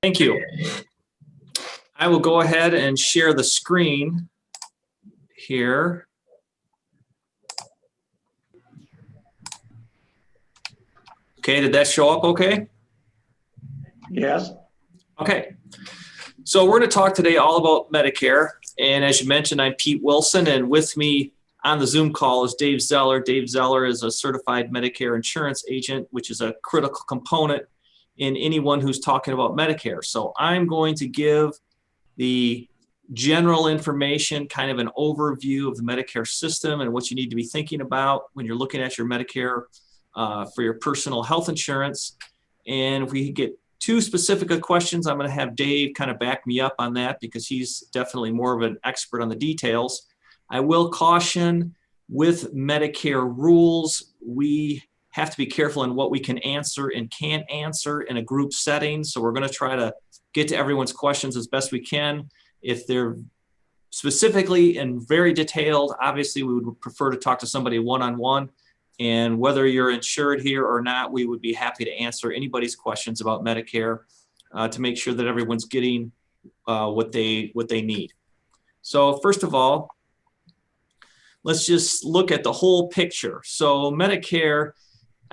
Thank you. I will go ahead and share the screen here. Okay, did that show up okay? Yes. Okay, so we're going to talk today all about Medicare. And as you mentioned, I'm Pete Wilson, and with me on the Zoom call is Dave Zeller. Dave Zeller is a certified Medicare insurance agent, which is a critical component in anyone who's talking about Medicare. So I'm going to give the general information, kind of an overview of the Medicare system and what you need to be thinking about when you're looking at your Medicare for your personal health insurance. And if we get too specific of questions, I'm going to have Dave kind of back me up on that because he's definitely more of an expert on the details. I will caution with Medicare rules, we have to be careful in what we can answer and can't answer in a group setting. So we're going to try to get to everyone's questions as best we can. If they're specifically and very detailed, obviously we would prefer to talk to somebody one-on-one. And whether you're insured here or not, we would be happy to answer anybody's questions about Medicare to make sure that everyone's getting what they need. So first of all, let's just look at the whole picture. So Medicare,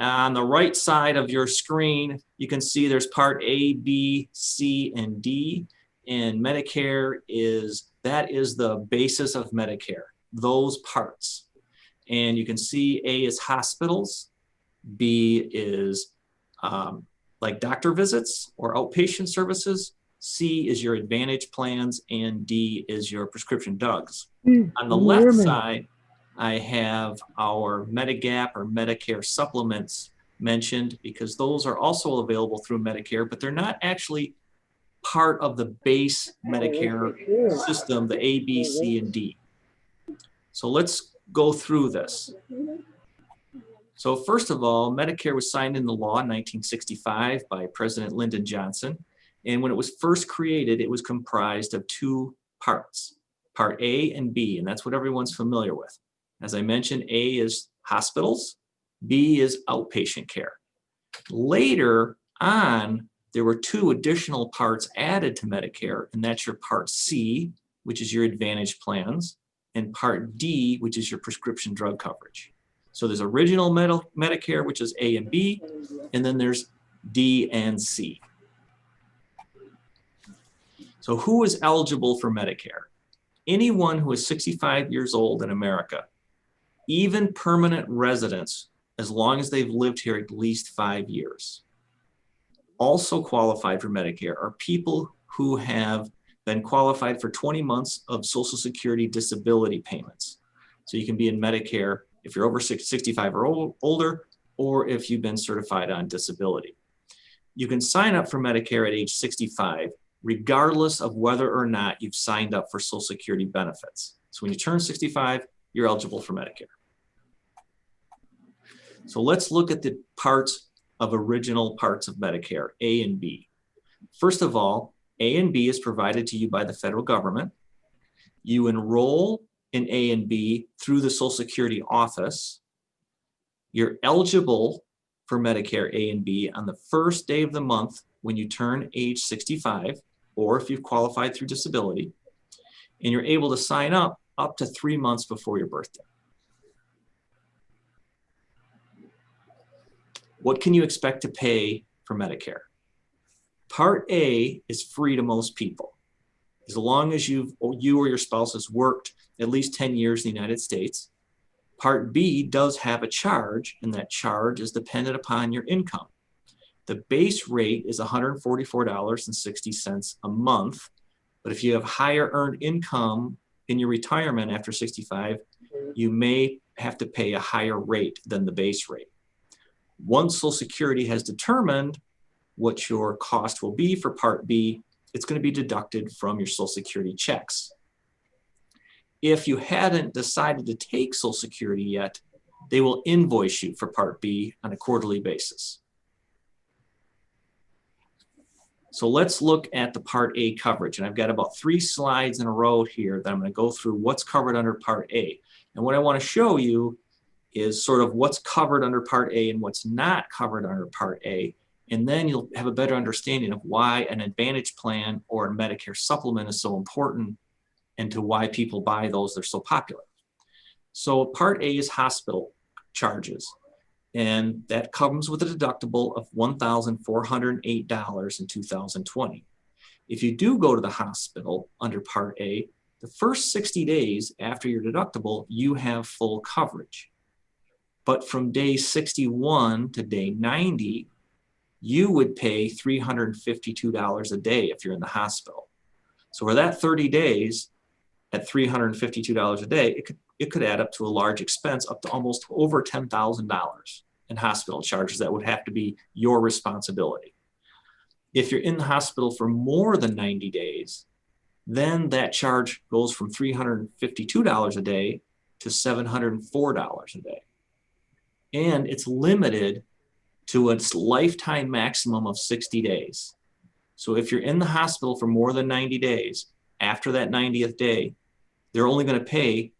on the right side of your screen, you can see there's Part A, B, C, and D. And Medicare that is the basis of Medicare, those parts. And you can see A is hospitals, B is like doctor visits or outpatient services, C is your Advantage plans, and D is your prescription drugs. On the left side, I have our medigap or Medicare supplements mentioned because those are also available through Medicare, but they're not actually part of the base Medicare system, the A, B, C, and D. So let's go through this. So first of all, Medicare was signed into law in 1965 by President Lyndon Johnson. And when it was first created, it was comprised of two parts, Part A and B, and that's what everyone's familiar with. As I mentioned, A is hospitals, B is outpatient care. Later on, there were two additional parts added to Medicare, and that's your Part C, which is your Advantage plans, and Part D, which is your prescription drug coverage. So there's original Medicare, which is A and B, and then there's D and C. So who is eligible for Medicare? Anyone who is 65 years old in America, even permanent residents, as long as they've lived here at least 5 years. Also qualified for Medicare are people who have been qualified for 20 months of Social Security disability payments. So you can be in Medicare if you're over 65 or older, or if you've been certified on disability. You can sign up for Medicare at age 65, regardless of whether or not you've signed up for Social Security benefits. So when you turn 65, you're eligible for Medicare. So let's look at the original parts of Medicare, A and B. First of all, A and B is provided to you by the federal government. You enroll in A and B through the Social Security office. You're eligible for Medicare A and B on the first day of the month when you turn age 65, or if you've qualified through disability, and you're able to sign up to 3 months before your birthday. What can you expect to pay for Medicare? Part A is free to most people, as long as you or your spouse has worked at least 10 years in the United States. Part B does have a charge, and that charge is dependent upon your income. The base rate is $144.60 a month, but if you have higher earned income in your retirement after 65, you may have to pay a higher rate than the base rate. Once Social Security has determined what your cost will be for Part B, it's going to be deducted from your Social Security checks. If you hadn't decided to take Social Security yet, they will invoice you for Part B on a quarterly basis. So let's look at the Part A coverage. And I've got about 3 slides in a row here that I'm going to go through what's covered under Part A. And what I want to show you is sort of what's covered under Part A and what's not covered under Part A. And then you'll have a better understanding of why an Advantage plan or a Medicare supplement is so important and to why people buy those. They're so popular. So Part A is hospital charges. And that comes with a deductible of $1,408 in 2020. If you do go to the hospital under Part A, the first 60 days after your deductible, you have full coverage. But from day 61 to day 90, you would pay $352 a day if you're in the hospital. So for that 30 days at $352 a day, it could add up to a large expense, up to almost over $10,000 in hospital charges that would have to be your responsibility. If you're in the hospital for more than 90 days, then that charge goes from $352 a day to $704 a day. And it's limited to its lifetime maximum of 60 days. So if you're in the hospital for more than 90 days, after that 90th day, they're only going to pay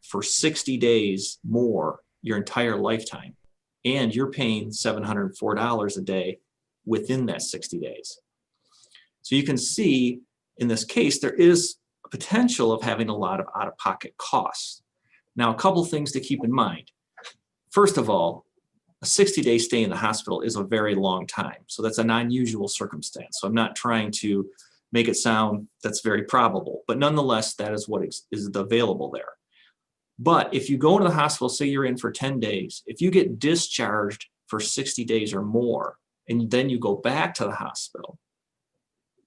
for 60 days more your entire lifetime. And you're paying $704 a day within that 60 days. So you can see in this case, there is a potential of having a lot of out-of-pocket costs. Now, a couple things to keep in mind. First of all, a 60-day stay in the hospital is a very long time. So that's an unusual circumstance. So I'm not trying to make it sound that's very probable, but nonetheless, that is what is available there. But if you go into the hospital, say you're in for 10 days, if you get discharged for 60 days or more, and then you go back to the hospital,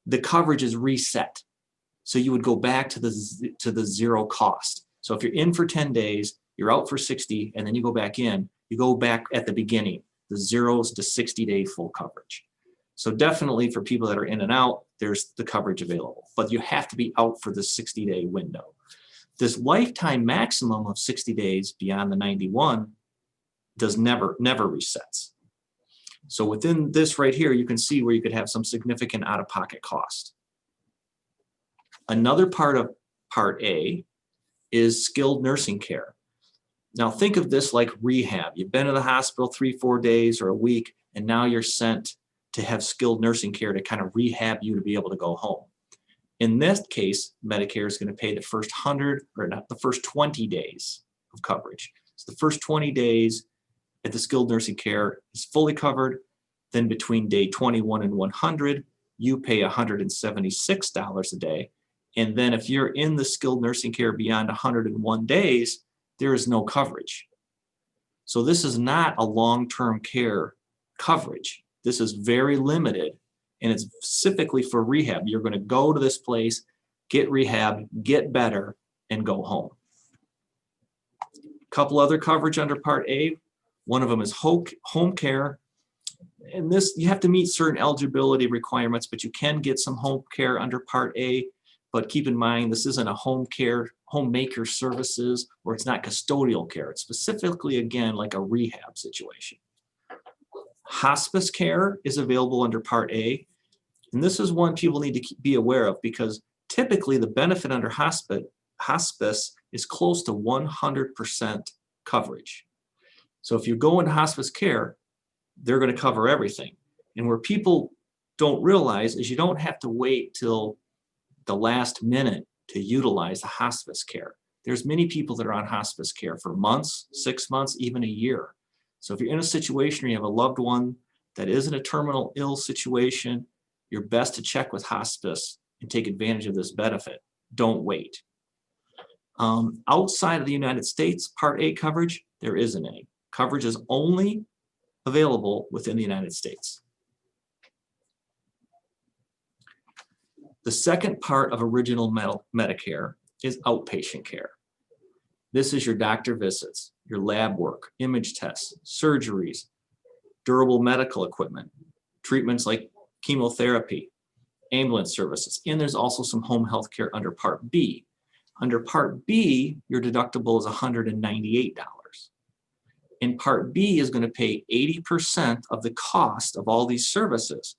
the coverage is reset. So you would go back to the zero cost. So if you're in for 10 days, you're out for 60, and then you go back in, you go back at the beginning, the 0 to 60-day full coverage. So definitely for people that are in and out, there's the coverage available, but you have to be out for the 60-day window. This lifetime maximum of 60 days beyond the 91 never resets. So within this right here, you can see where you could have some significant out-of-pocket cost. Another part of Part A is skilled nursing care. Now think of this like rehab. You've been in the hospital 3-4 days or a week, and now you're sent to have skilled nursing care to kind of rehab you to be able to go home. In this case, Medicare is going to pay the first 20 days of coverage. So the first 20 days at the skilled nursing care is fully covered. Then between day 21 and 100, you pay $176 a day. And then if you're in the skilled nursing care beyond 101 days, there is no coverage. So this is not a long-term care coverage. This is very limited, and it's specifically for rehab. You're going to go to this place, get rehab, get better, and go home. A couple other coverage under Part A. One of them is home care. And this, you have to meet certain eligibility requirements, but you can get some home care under Part A. But keep in mind, this isn't a homemaker services, or it's not custodial care. It's specifically, again, like a rehab situation. Hospice care is available under Part A. And this is one people need to be aware of, because typically the benefit under hospice is close to 100% coverage. So if you go into hospice care, they're going to cover everything. And where people don't realize is you don't have to wait till the last minute to utilize the hospice care. There's many people that are on hospice care for months, 6 months, even a year. So if you're in a situation where you have a loved one that is in a terminal ill situation, you're best to check with hospice and take advantage of this benefit. Don't wait. Outside of the United States, Part A coverage, there isn't any. Coverage is only available within the United States. The second part of original Medicare is outpatient care. This is your doctor visits, your lab work, image tests, surgeries, durable medical equipment, treatments like chemotherapy, ambulance services, and there's also some home health care under Part B. Under Part B, your deductible is $198. And Part B is going to pay 80% of the cost of all these services,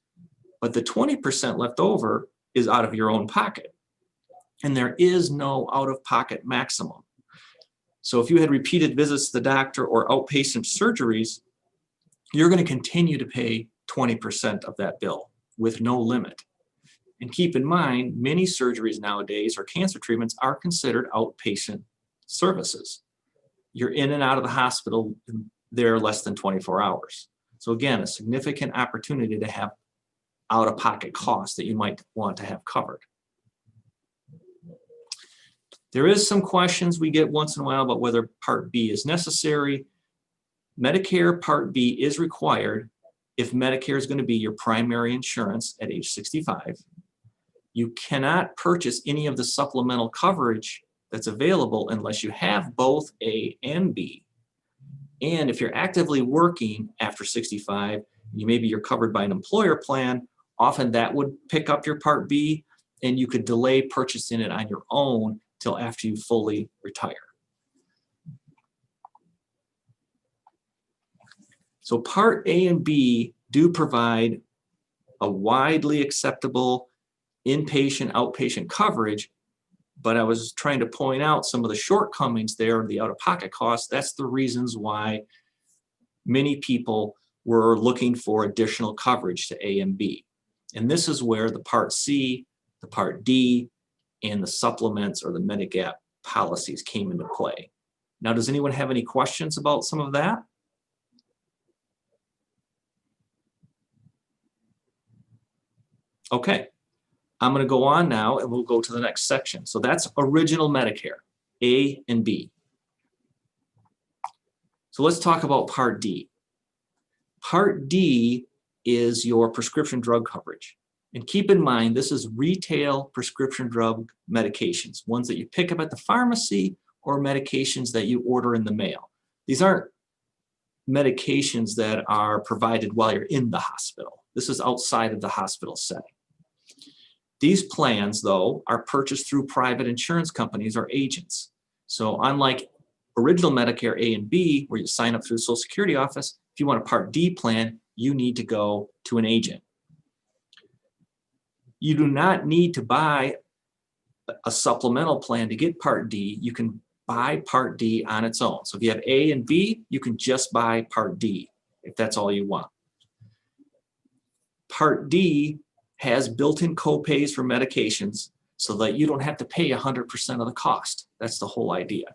but the 20% left over is out of your own pocket. And there is no out-of-pocket maximum. So if you had repeated visits to the doctor or outpatient surgeries, you're going to continue to pay 20% of that bill with no limit. And keep in mind, many surgeries nowadays or cancer treatments are considered outpatient services. You're in and out of the hospital there less than 24 hours. So again, a significant opportunity to have out-of-pocket costs that you might want to have covered. There is some questions we get once in a while about whether Part B is necessary. Medicare Part B is required if Medicare is going to be your primary insurance at age 65. You cannot purchase any of the supplemental coverage that's available unless you have both A and B. And if you're actively working after 65, you're covered by an employer plan, often that would pick up your Part B, and you could delay purchasing it on your own till after you fully retire. So Part A and B do provide a widely acceptable inpatient, outpatient coverage, but I was trying to point out some of the shortcomings there, the out-of-pocket costs. That's the reasons why many people were looking for additional coverage to A and B. And this is where the Part C, the Part D, and the supplements or the medigap policies came into play. Now, does anyone have any questions about some of that? Okay, I'm going to go on now and we'll go to the next section. So that's original Medicare, A and B. So let's talk about Part D. Part D is your prescription drug coverage. And keep in mind, this is retail prescription drug medications, ones that you pick up at the pharmacy or medications that you order in the mail. These aren't medications that are provided while you're in the hospital. This is outside of the hospital setting. These plans, though, are purchased through private insurance companies or agents. So unlike original Medicare A and B, where you sign up through the Social Security office, if you want a Part D plan, you need to go to an agent. You do not need to buy a supplemental plan to get Part D. You can buy Part D on its own. So if you have A and B, you can just buy Part D if that's all you want. Part D has built-in copays for medications so that you don't have to pay 100% of the cost. That's the whole idea.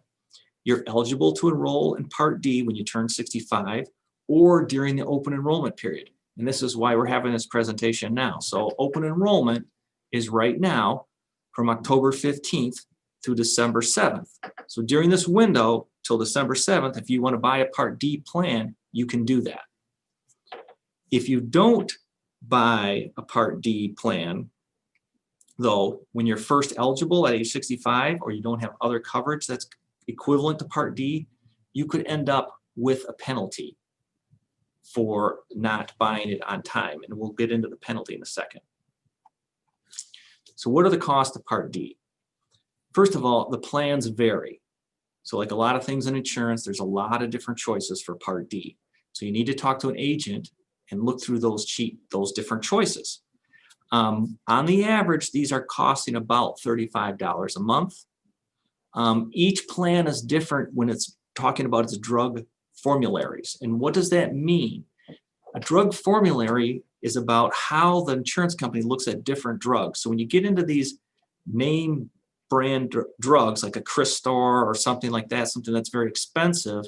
You're eligible to enroll in Part D when you turn 65 or during the open enrollment period. And this is why we're having this presentation now. So open enrollment is right now from October 15th through December 7th. So during this window till December 7th, if you want to buy a Part D plan, you can do that. If you don't buy a Part D plan, though, when you're first eligible at age 65 or you don't have other coverage that's equivalent to Part D, you could end up with a penalty for not buying it on time. And we'll get into the penalty in a second. So what are the costs of Part D? First of all, the plans vary. So like a lot of things in insurance, there's a lot of different choices for Part D. So you need to talk to an agent and look through those different choices. On the average, these are costing about $35 a month. Each plan is different when it's talking about its drug formularies. And what does that mean? A drug formulary is about how the insurance company looks at different drugs. So when you get into these name brand drugs like a Cristor or something like that, something that's very expensive,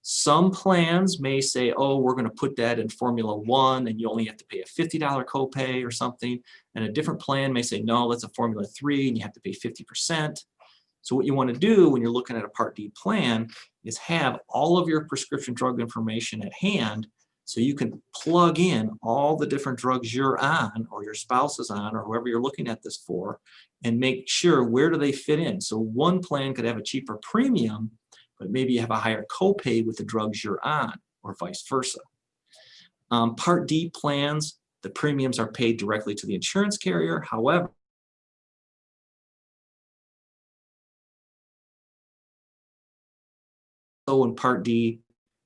some plans may say, oh, we're going to put that in Formula 1 and you only have to pay a $50 copay or something. And a different plan may say, no, that's a Formula 3 and you have to pay 50%. So what you want to do when you're looking at a Part D plan is have all of your prescription drug information at hand so you can plug in all the different drugs you're on or your spouse is on or whoever you're looking at this for and make sure where do they fit in. So one plan could have a cheaper premium, but maybe you have a higher copay with the drugs you're on or vice versa. Part D plans, the premiums are paid directly to the insurance carrier. However, so in Part D,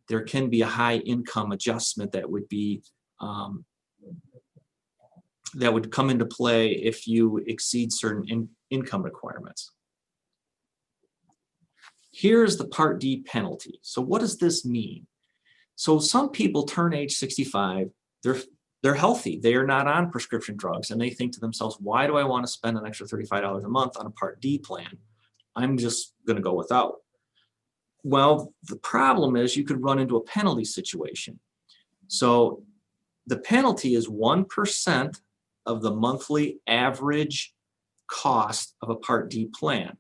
there can be a high income adjustment that would be that would come into play if you exceed certain income requirements. Here's the Part D penalty. So what does this mean? So some people turn age 65, they're they're healthy. They are not on prescription drugs, and they think to themselves, why do I want to spend an extra $35 a month on a Part D plan? I'm just going to go without. Well, the problem is you could run into a penalty situation. So the penalty is 1% of the monthly average cost of a Part D plan.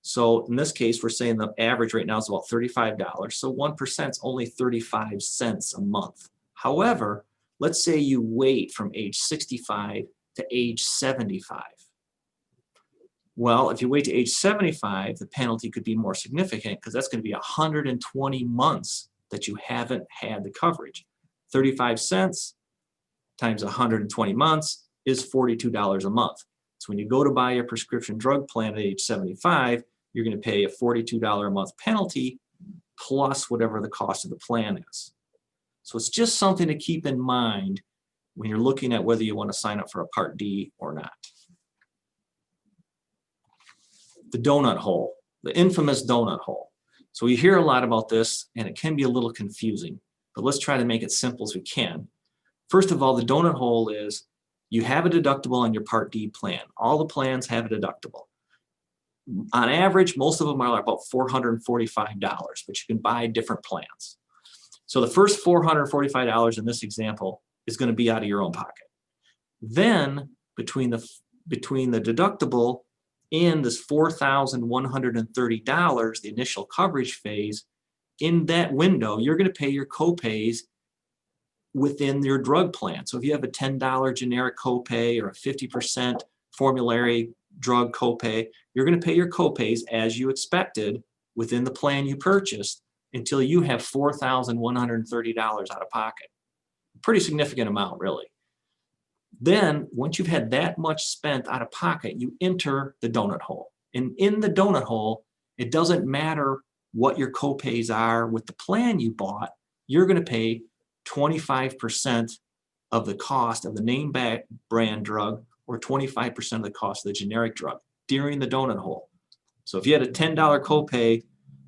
So in this case, we're saying the average right now is about $35. So 1% is only 35 cents a month. However, let's say you wait from age 65 to age 75. Well, if you wait to age 75, the penalty could be more significant because that's going to be 120 months that you haven't had the coverage. 35 cents times 120 months is $42 a month. So when you go to buy your prescription drug plan at age 75, you're going to pay a $42 a month penalty plus whatever the cost of the plan is. So it's just something to keep in mind when you're looking at whether you want to sign up for a Part D or not. The donut hole, the infamous donut hole. So we hear a lot about this, and it can be a little confusing, but let's try to make it simple as we can. First of all, the donut hole is you have a deductible on your Part D plan. All the plans have a deductible. On average, most of them are about $445, but you can buy different plans. So the first $445 in this example is going to be out of your own pocket. Then between the deductible and this $4,130, the initial coverage phase, in that window, you're going to pay your copays within your drug plan. So if you have a $10 generic copay or a 50% formulary drug copay, you're going to pay your copays as you expected within the plan you purchased until you have $4,130 out of pocket. Pretty significant amount, really. Then, once you've had that much spent out of pocket, you enter the donut hole. And in the donut hole, it doesn't matter what your copays are with the plan you bought, you're going to pay 25% of the cost of the name brand drug or 25% of the cost of the generic drug during the donut hole. So if you had a $10 copay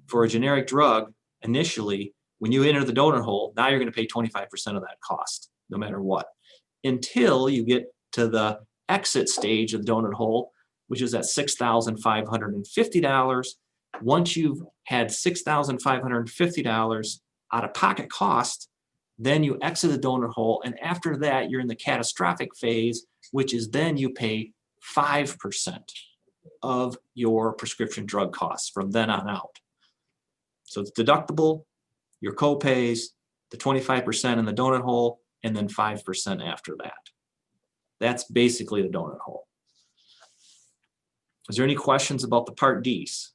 for a generic drug initially, when you enter the donut hole, now you're going to pay 25% of that cost, no matter what, until you get to the exit stage of the donut hole, which is at $6,550. Once you've had $6,550 out of pocket cost, then you exit the donut hole, and after that, you're in the catastrophic phase, which is then you pay 5% of your prescription drug costs from then on out. So it's deductible, your copays, the 25% in the donut hole, and then 5% after that. That's basically the donut hole. Is there any questions about the Part Ds?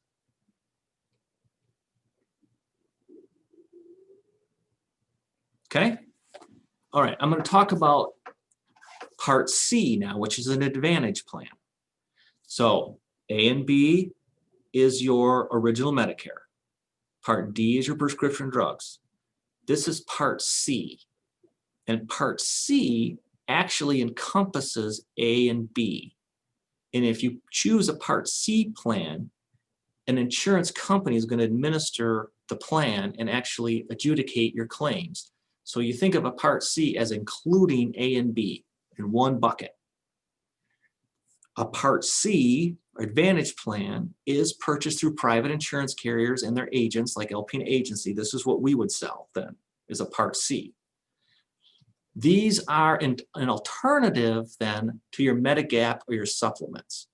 Okay. All right, I'm going to talk about Part C now, which is an Advantage plan. So A and B is your original Medicare. Part D is your prescription drugs. This is Part C. And Part C actually encompasses A and B. And if you choose a Part C plan, an insurance company is going to administer the plan and actually adjudicate your claims. So you think of a Part C as including A and B in one bucket. A Part C, or Advantage plan, is purchased through private insurance carriers and their agents like LP and Agency. This is what we would sell then, is a Part C. These are an alternative then to your medigap or your supplements.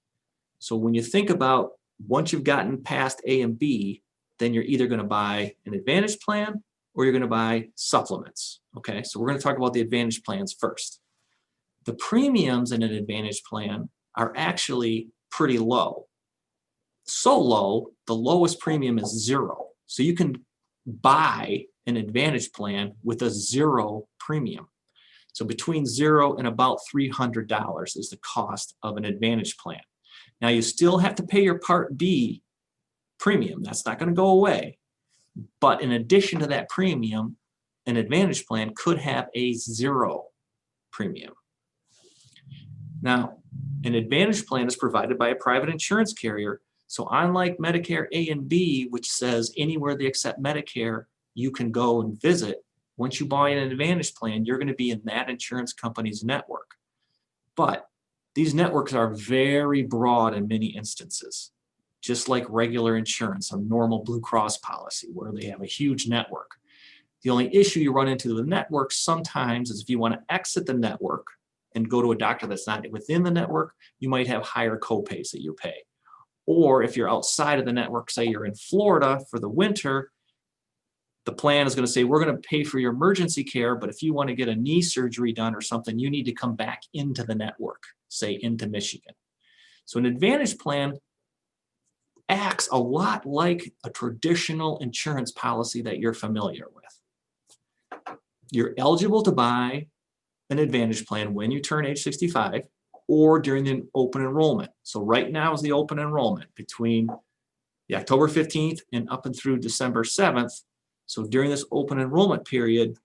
So when you think about once you've gotten past A and B, then you're either going to buy an Advantage plan or you're going to buy supplements. Okay, so we're going to talk about the Advantage plans first. The premiums in an Advantage plan are actually pretty low. So low, the lowest premium is $0. So you can buy an Advantage plan with a $0 premium. So between $0 and about $300 is the cost of an Advantage plan. Now you still have to pay your Part B premium. That's not going to go away. But in addition to that premium, an Advantage plan could have a $0 premium. Now, an Advantage plan is provided by a private insurance carrier. So unlike Medicare A and B, which says anywhere they accept Medicare, you can go and visit, once you buy an Advantage plan, you're going to be in that insurance company's network. But these networks are very broad in many instances, just like regular insurance, a normal Blue Cross policy where they have a huge network. The only issue you run into with the network sometimes is if you want to exit the network and go to a doctor that's not within the network, you might have higher copays that you pay. Or if you're outside of the network, say you're in Florida for the winter, the plan is going to say, we're going to pay for your emergency care, but if you want to get a knee surgery done or something, you need to come back into the network, say into Michigan. So an Advantage plan acts a lot like a traditional insurance policy that you're familiar with. You're eligible to buy an Advantage plan when you turn age 65 or during the open enrollment. So right now is the open enrollment between the October 15th and up and through December 7th. So during this open enrollment period,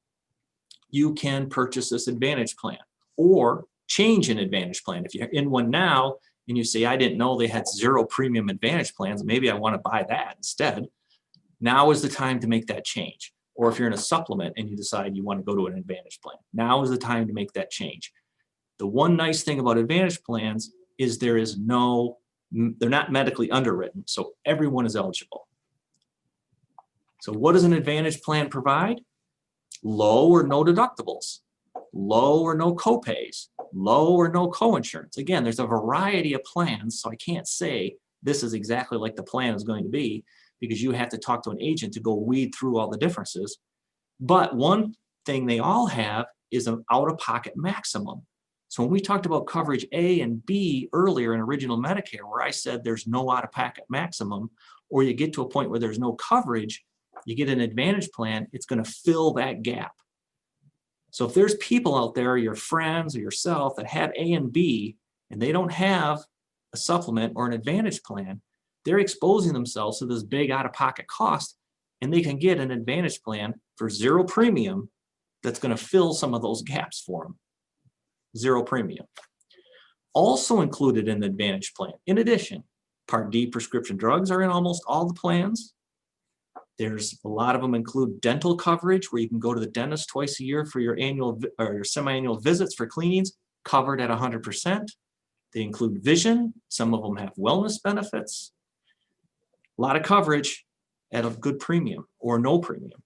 you can purchase this Advantage plan or change an Advantage plan. If you're in one now and you say, I didn't know they had 0 premium Advantage plans, maybe I want to buy that instead. Now is the time to make that change. Or if you're in a supplement and you decide you want to go to an Advantage plan, now is the time to make that change. The one nice thing about Advantage plans is they're not medically underwritten, so everyone is eligible. So what does an Advantage plan provide? Low or no deductibles, low or no copays, low or no coinsurance. Again, there's a variety of plans, so I can't say this is exactly like the plan is going to be because you have to talk to an agent to go weed through all the differences. But one thing they all have is an out-of-pocket maximum. So when we talked about coverage A and B earlier in original Medicare, where I said there's no out-of-pocket maximum, or you get to a point where there's no coverage, you get an Advantage plan, it's going to fill that gap. So if there's people out there, your friends or yourself, that have A and B, and they don't have a supplement or an Advantage plan, they're exposing themselves to this big out-of-pocket cost, and they can get an Advantage plan for 0 premium that's going to fill some of those gaps for them. 0 premium. Also included in the Advantage plan, in addition, Part D prescription drugs are in almost all the plans. There's a lot of them include dental coverage where you can go to the dentist twice a year for your annual or your semi-annual visits for cleanings, covered at 100%. They include vision. Some of them have wellness benefits. A lot of coverage at a good premium or no premium.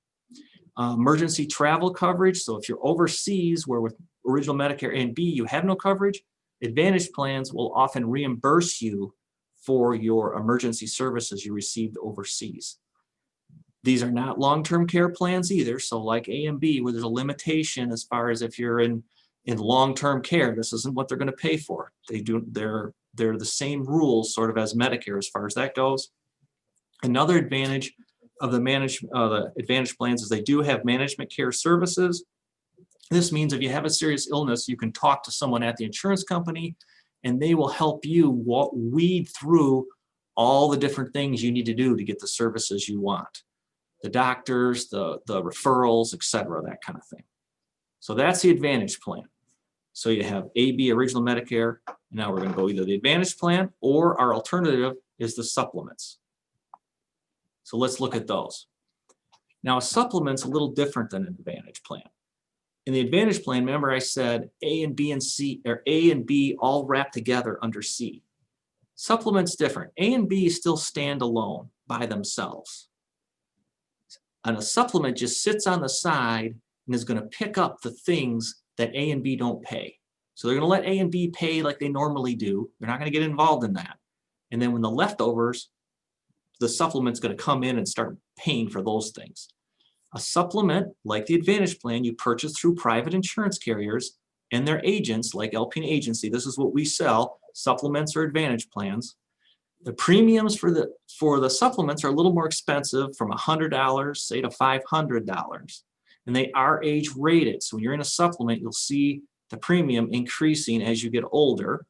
Emergency travel coverage. So if you're overseas where with original Medicare A and B you have no coverage, Advantage plans will often reimburse you for your emergency services you received overseas. These are not long-term care plans either. So like A and B, where there's a limitation as far as if you're in long-term care, this isn't what they're going to pay for. They're the same rules sort of as Medicare as far as that goes. Another advantage of the Advantage plans is they do have management care services. This means if you have a serious illness, you can talk to someone at the insurance company and they will help you weed through all the different things you need to do to get the services you want. The doctors, the referrals, etc., that kind of thing. So that's the Advantage plan. So you have A, B, original Medicare. Now we're going to go either the Advantage plan or our alternative is the supplements. So let's look at those. Now a supplement's a little different than an Advantage plan. In the Advantage plan, remember I said A and B and C, or A and B all wrapped together under C. Supplement's different. A and B still stand alone by themselves. And a supplement just sits on the side and is going to pick up the things that A and B don't pay. So they're going to let A and B pay like they normally do. They're not going to get involved in that. And then when the leftovers, the supplement's going to come in and start paying for those things. A supplement, like the Advantage plan, you purchase through private insurance carriers and their agents, like LP Agency. This is what we sell, supplements or Advantage plans. The premiums for the supplements are a little more expensive, from $100, say, to $500. And they are age rated. So when you're in a supplement, you'll see the premium increasing as you get older.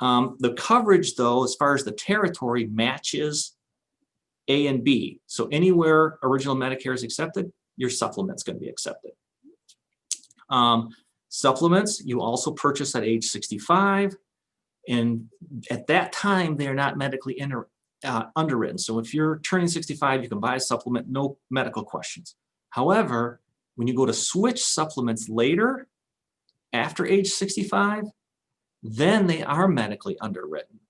The coverage, though, as far as the territory, matches A and B. So anywhere original Medicare is accepted, your supplement's going to be accepted. Supplements, you also purchase at age 65. And at that time, they're not medically underwritten. So if you're turning 65, you can buy a supplement, no medical questions. However, When you go to switch supplements later, after age 65, then they are medically underwritten.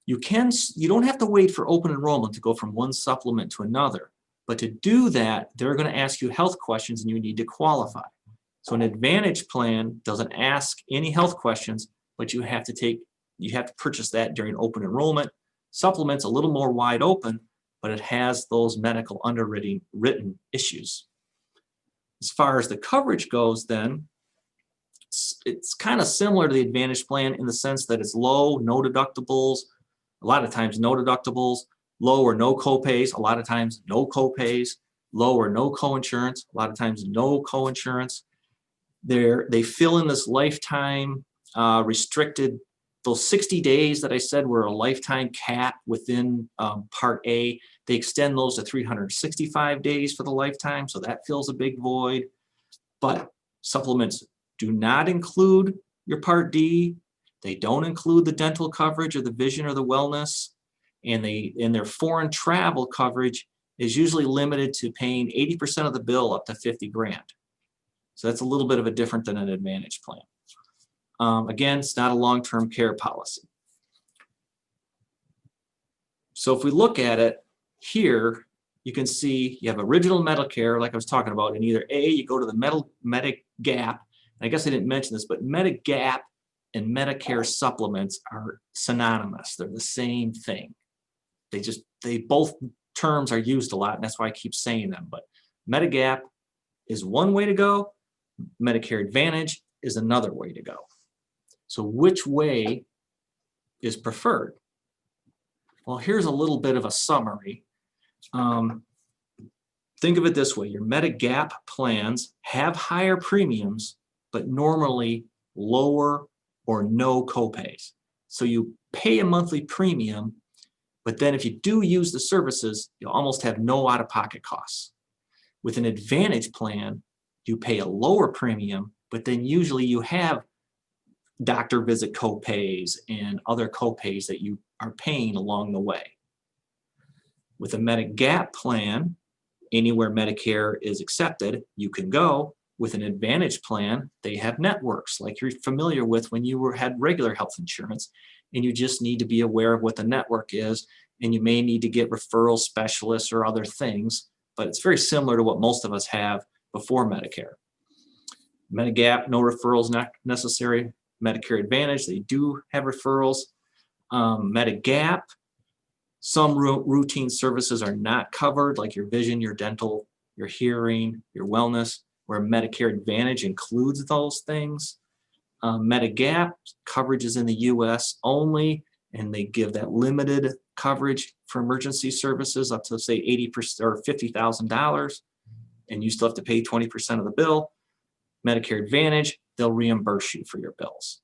You don't have to wait for open enrollment to go from one supplement to another, but to do that, they're going to ask you health questions and you need to qualify. So an Advantage plan doesn't ask any health questions, but you have to purchase that during open enrollment. Supplements a little more wide open, but it has those medical underwritten issues. As far as the coverage goes, then it's kind of similar to the Advantage plan in the sense that it's low, no deductibles, a lot of times no deductibles, low or no copays, a lot of times no copays, low or no coinsurance, a lot of times no coinsurance. They fill in this lifetime restricted, those 60 days that I said were a lifetime cap within Part A. They extend those to 365 days for the lifetime, so that fills a big void. But supplements do not include your Part D. They don't include the dental coverage or the vision or the wellness. And their foreign travel coverage is usually limited to paying 80% of the bill up to 50 grand. So that's a little bit of a different than an Advantage plan. Again, it's not a long-term care policy. So if we look at it here, you can see you have original Medicare, like I was talking about. In either A, you go to the medigap. I guess I didn't mention this, but medigap and Medicare supplements are synonymous. They're the same thing. They both terms are used a lot, and that's why I keep saying them. But medigap is one way to go. Medicare Advantage is another way to go. So which way is preferred? Well, here's a little bit of a summary. Think of it this way. Your medigap plans have higher premiums, but normally lower or no copays. So you pay a monthly premium, but then if you do use the services, you'll almost have no out-of-pocket costs. With an Advantage plan, you pay a lower premium, but then usually you have doctor visit copays and other copays that you are paying along the way. With a medigap plan, anywhere Medicare is accepted, you can go. With an Advantage plan, they have networks like you're familiar with when you had regular health insurance, and you just need to be aware of what the network is, and you may need to get referral specialists or other things, but it's very similar to what most of us have before Medicare. Medigap, no referrals not necessary. Medicare Advantage, they do have referrals. Medigap, some routine services are not covered, like your vision, your dental, your hearing, your wellness, where Medicare Advantage includes those things. Medigap coverage is in the US only, and they give that limited coverage for emergency services up to say 80% or $50,000, and you still have to pay 20% of the bill. Medicare Advantage, they'll reimburse you for your bills.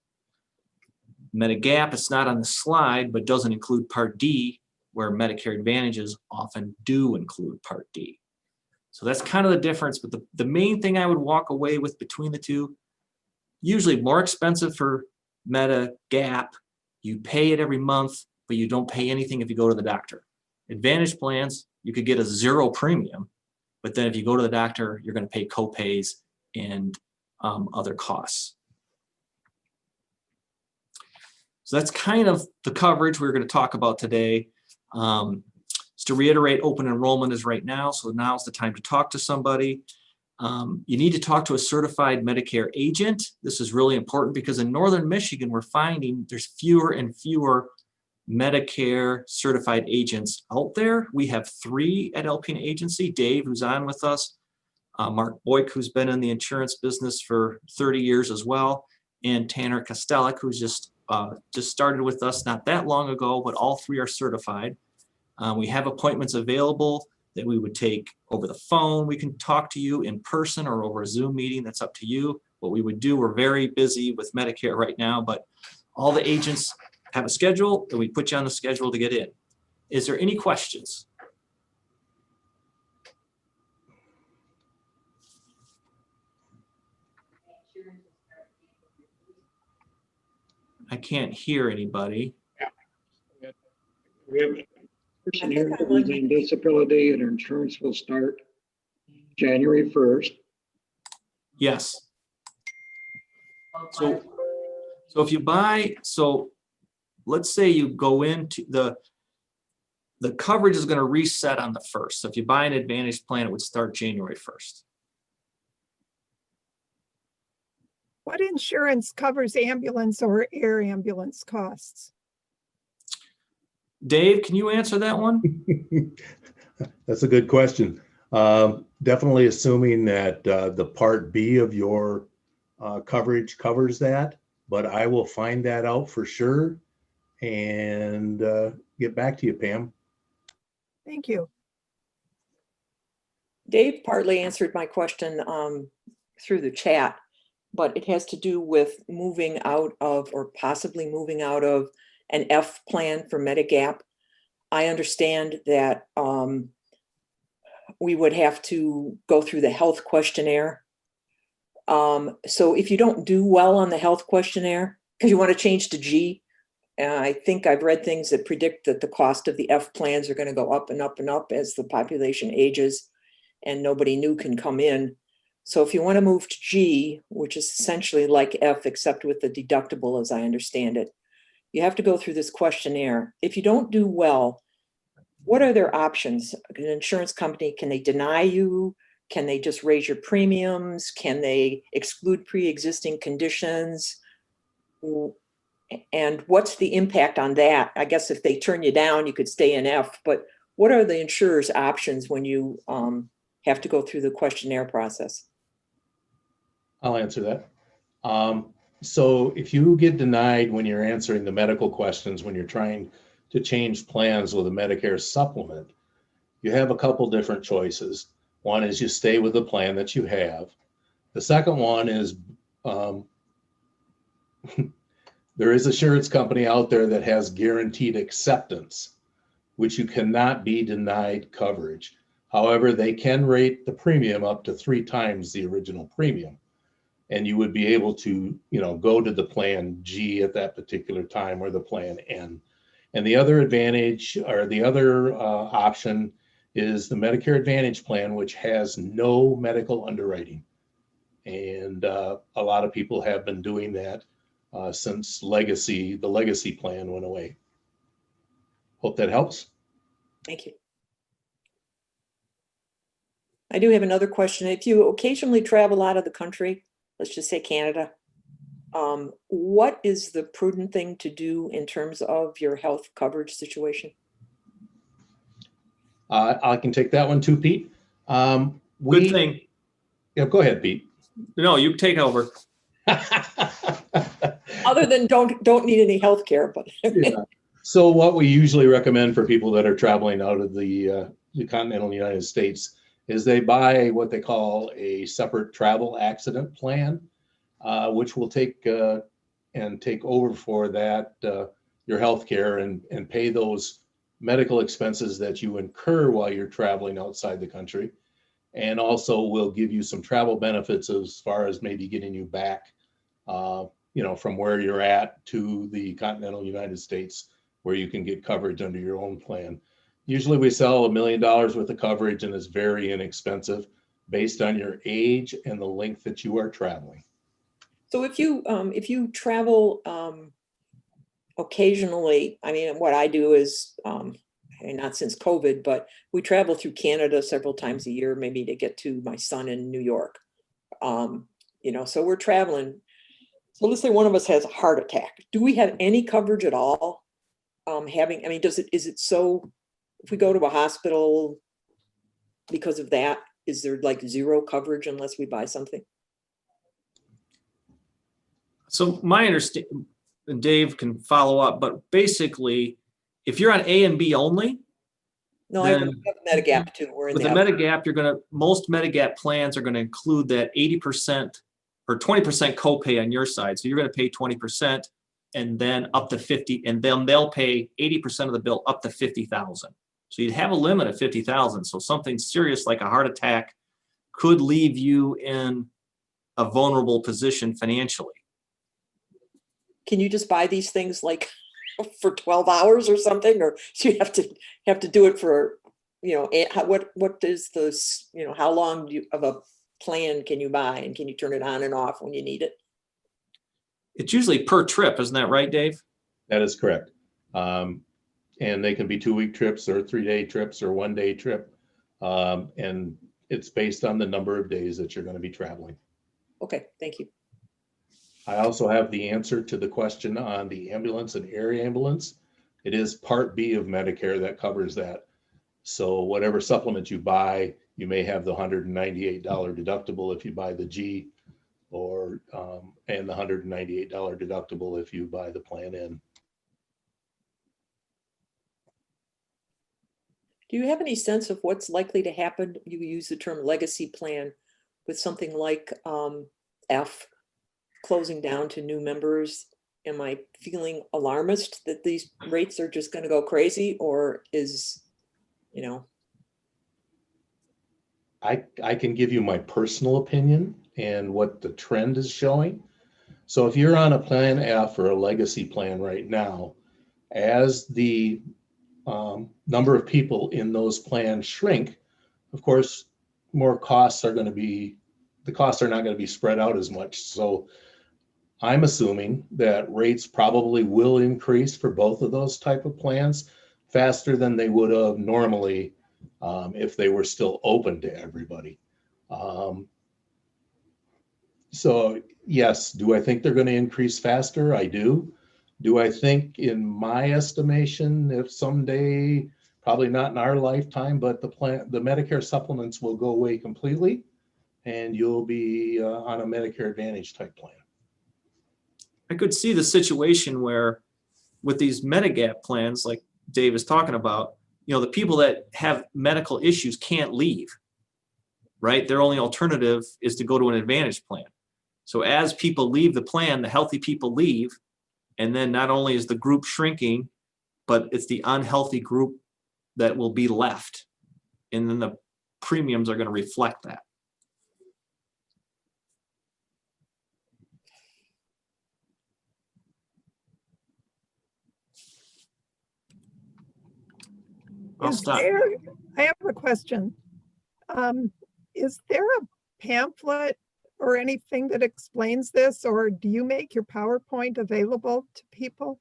Medigap, it's not on the slide, but doesn't include Part D, where Medicare Advantages often do include Part D. So that's kind of the difference, but the main thing I would walk away with between the two, usually more expensive for Medigap. You pay it every month, but you don't pay anything if you go to the doctor. Advantage plans, you could get a zero premium, but then if you go to the doctor, you're going to pay copays and other costs. So that's kind of the coverage we're going to talk about today. Just to reiterate, open enrollment is right now, so now's the time to talk to somebody. You need to talk to a certified Medicare agent. This is really important because in Northern Michigan, we're finding there's fewer and fewer Medicare certified agents out there. We have 3 at Alpena Agency. Dave, who's on with us, Mark Boyk, who's been in the insurance business for 30 years as well, and Tanner Kostelik, who's just started with us not that long ago, but all 3 are certified. We have appointments available that we would take over the phone. We can talk to you in person or over a Zoom meeting. That's up to you. What we would do, we're very busy with Medicare right now, but all the agents have a schedule and we put you on the schedule to get in. Is there any questions? I can't hear anybody. We have a person here who's on disability and her insurance will start January 1st. Yes. So if you buy, so let's say you go into the coverage is going to reset on the 1st. So if you buy an Advantage plan, it would start January 1st. What insurance covers ambulance or air ambulance costs? Dave, can you answer that one? That's a good question. Definitely assuming that the Part B of your coverage covers that, but I will find that out for sure and get back to you, Pam. Thank you. Dave partly answered my question through the chat, but it has to do with moving out of or possibly moving out of an F plan for medigap. I understand that we would have to go through the health questionnaire. So if you don't do well on the health questionnaire, because you want to change to G, I think I've read things that predict that the cost of the F plans are going to go up and up and up as the population ages and nobody new can come in. So if you want to move to G, which is essentially like F, except with the deductible, as I understand it, you have to go through this questionnaire. If you don't do well, what are their options? An insurance company, can they deny you? Can they just raise your premiums? Can they exclude pre-existing conditions? And what's the impact on that? I guess if they turn you down, you could stay in F, but what are the insurer's options when you have to go through the questionnaire process? I'll answer that. So if you get denied when you're answering the medical questions, when you're trying to change plans with a Medicare supplement, you have a couple different choices. One is you stay with the plan that you have. The second one is there is an insurance company out there that has guaranteed acceptance, which you cannot be denied coverage. However, they can rate the premium up to 3 times the original premium. And you would be able to, go to the plan G at that particular time or the plan N. And the other advantage or the other option is the Medicare Advantage plan, which has no medical underwriting. And a lot of people have been doing that since the legacy plan went away. Hope that helps. Thank you. I do have another question. If you occasionally travel out of the country, let's just say Canada, what is the prudent thing to do in terms of your health coverage situation? I can take that one too, Pete. Good thing. Yeah, go ahead, Pete. No, you take over. Other than don't need any health care, but Yeah. So what we usually recommend for people that are traveling out of the continental United States is they buy what they call a separate travel accident plan, which will take over for that your health care and pay those medical expenses that you incur while you're traveling outside the country. And also will give you some travel benefits as far as maybe getting you back, from where you're at to the continental United States, where you can get coverage under your own plan. Usually we sell $1 million worth of coverage, and it's very inexpensive based on your age and the length that you are traveling. so if you travel occasionally, I mean, what I do is, not since COVID, but we travel through Canada several times a year, maybe to get to my son in New York. So we're traveling. So let's say one of us has a heart attack. Do we have any coverage at all? Is it so, if we go to a hospital because of that, is there like zero coverage unless we buy something? So my understanding, Dave can follow up, but basically, if you're on A and B only, No, I have then medigap too. We're in with the medigap, most medigap plans are going to include that 80% or 20% copay on your side. So you're going to pay 20% and then up to 50, and then they'll pay 80% of the bill up to 50,000. So you'd have a limit of 50,000. So something serious like a heart attack could leave you in a vulnerable position financially. Can you just buy these things like for 12 hours or something, or do you have to do it for what is this, how long of a plan can you buy, and can you turn it on and off when you need it? It's usually per trip, isn't that right, Dave? That is correct. And they can be 2-week trips or 3-day trips or 1-day trip. And it's based on the number of days that you're going to be traveling. Okay, thank you. I also have the answer to the question on the ambulance and air ambulance. It is Part B of Medicare that covers that. So whatever supplement you buy, you may have the $198 deductible if you buy the G, or and the $198 deductible if you buy the Plan N. Do you have any sense of what's likely to happen? You use the term legacy plan with something like F closing down to new members. Am I feeling alarmist that these rates are just going to go crazy, or is, I can give you my personal opinion and what the trend is showing. So if you're on a Plan F or a legacy plan right now, as the number of people in those plans shrink, of course, more costs are going to be, the costs are not going to be spread out as much. So I'm assuming that rates probably will increase for both of those type of plans faster than they would have normally if they were still open to everybody. So yes, do I think they're going to increase faster? I do. Do I think, in my estimation, if someday, probably not in our lifetime, but the Medicare supplements will go away completely and you'll be on a Medicare Advantage type plan? I could see the situation where with these medigap plans, like Dave is talking about, the people that have medical issues can't leave, right? Their only alternative is to go to an Advantage plan. So as people leave the plan, the healthy people leave, and then not only is the group shrinking, but it's the unhealthy group that will be left. And then the premiums are going to reflect that. I'll stop. I have a question. Is there a pamphlet or anything that explains this, or do you make your PowerPoint available to people?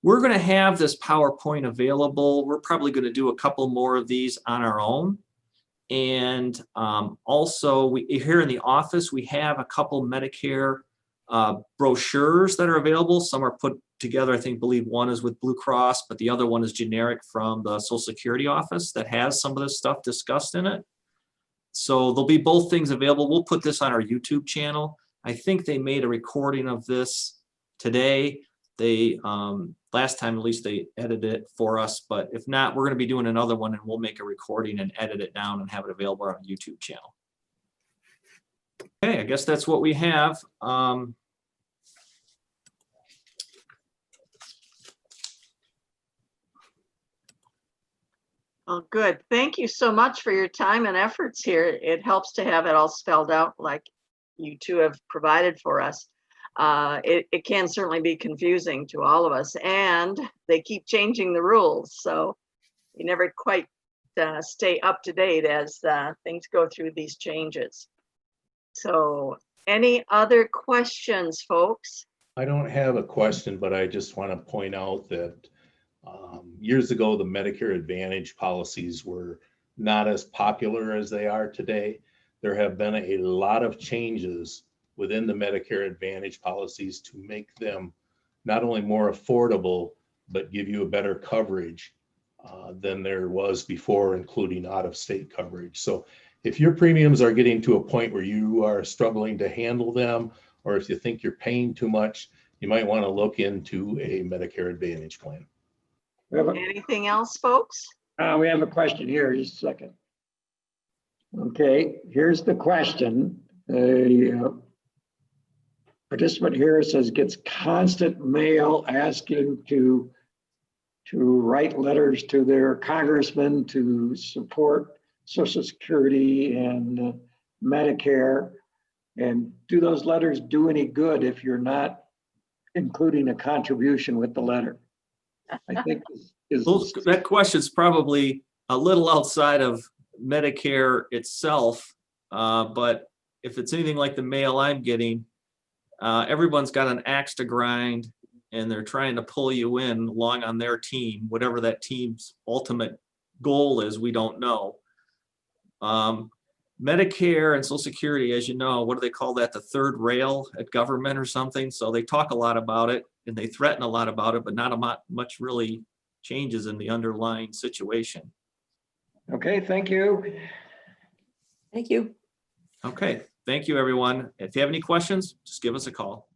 We're going to have this PowerPoint available. We're probably going to do a couple more of these on our own. And also, here in the office, we have a couple Medicare brochures that are available. Some are put together. I believe one is with Blue Cross, but the other one is generic from the Social Security office that has some of this stuff discussed in it. So there'll be both things available. We'll put this on our YouTube channel. I think they made a recording of this today. They last time at least they edited it for us, but if not, we're going to be doing another one, and we'll make a recording and edit it down and have it available on our YouTube channel. Okay, I guess that's what we have. Well, good. Thank you so much for your time and efforts here. It helps to have it all spelled out like you two have provided for us. It can certainly be confusing to all of us, and they keep changing the rules. So you never quite stay up to date as things go through these changes. So any other questions, folks? I don't have a question, but I just want to point out that years ago, the Medicare Advantage policies were not as popular as they are today. There have been a lot of changes within the Medicare Advantage policies to make them not only more affordable, but give you a better coverage than there was before, including out-of-state coverage. So if your premiums are getting to a point where you are struggling to handle them, or if you think you're paying too much, you might want to look into a Medicare Advantage plan. Anything else, folks? We have a question here, just a second. Okay, here's the question. A participant here says gets constant mail asking to write letters to their congressman to support Social Security and Medicare. And do those letters do any good if you're not including a contribution with the letter? I think is That question's probably a little outside of Medicare itself, but if it's anything like the mail I'm getting, everyone's got an axe to grind and they're trying to pull you in along on their team, whatever that team's ultimate goal is, we don't know. Medicare and Social Security, as you know, what do they call that? The third rail at government or something. So they talk a lot about it and they threaten a lot about it, but not much really changes in the underlying situation. okay. Thank you. Thank you. Okay, thank you, everyone. If you have any questions, just give us a call.